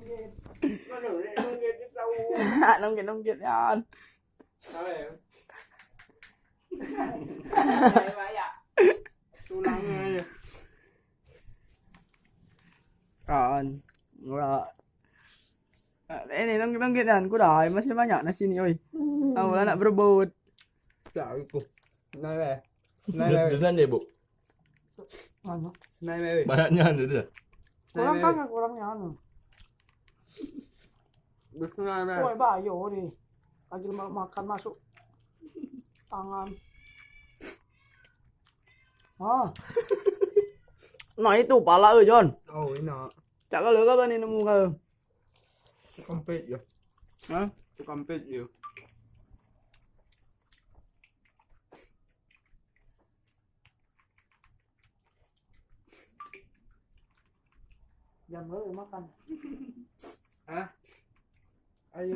nunggit. Nunggit tahu. Nunggit yan. Apa ya? Ya. Tulangnya. Kan. Enggak. Ini nunggit yan. Kuda masih banyak nasi ni oi. Tahu lah nak berebut. Tak aku. Nai. Dengan deh, Bu. Mana? Nai. Banyaknya ada. Kurang kan kurangnya anu. Bismillah. Woi bayo nih. Lagi makan masuk tangan. Ah, Nah itu pala oi John. Oh, ini nak. Cak kalau kau ni nemu kau. Kampet ya. Hah? Kampet ya. jam berapa makan? Hah? Ayo.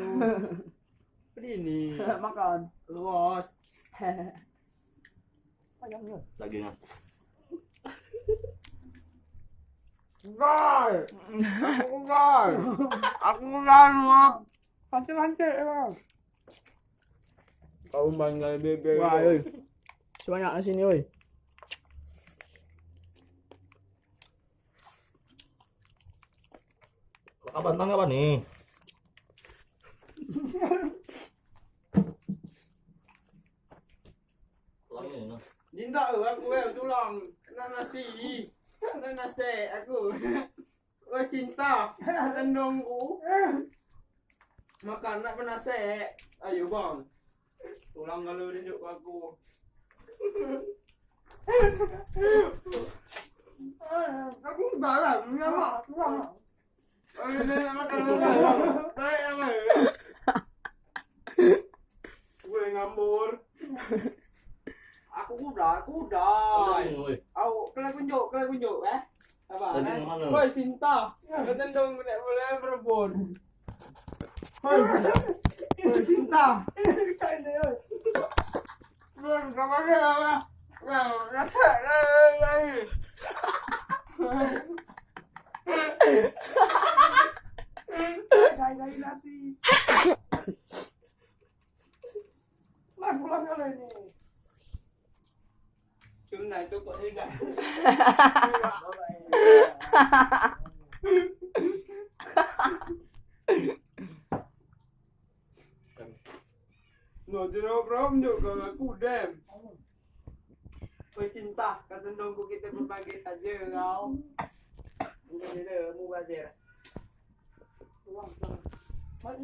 Apa ini? Makan. Luas. Ayam ya. Dagingnya. Enggak. Aku enggak. Aku enggak semua. Lancar emang. Kau bangga bebe. Wah, oi. Sebanyak nasi ni oi. Kapan tanggapan nih? Lagi nih, Dinda aku tulang. Kena nasi. Kena nasi aku. Wah cinta. Tendongku. Makan nak nasi. Ayo bang. Tulang kalau tunjuk aku. Aku tak lah. Kenapa? Gue ngambur. Aku kuda. Aku kena kunjuk, Apa? Woi cinta. Ketendong tidak boleh berebut. Woi cinta. Belum apa? Kata lagi. Kayak nasi. Pulang kalau ini. Cuma itu kok juga. No, jero prom juga aku dem. Woi cinta, kata dongku kita berbagi saja kau. Mungkin dia mau belajar.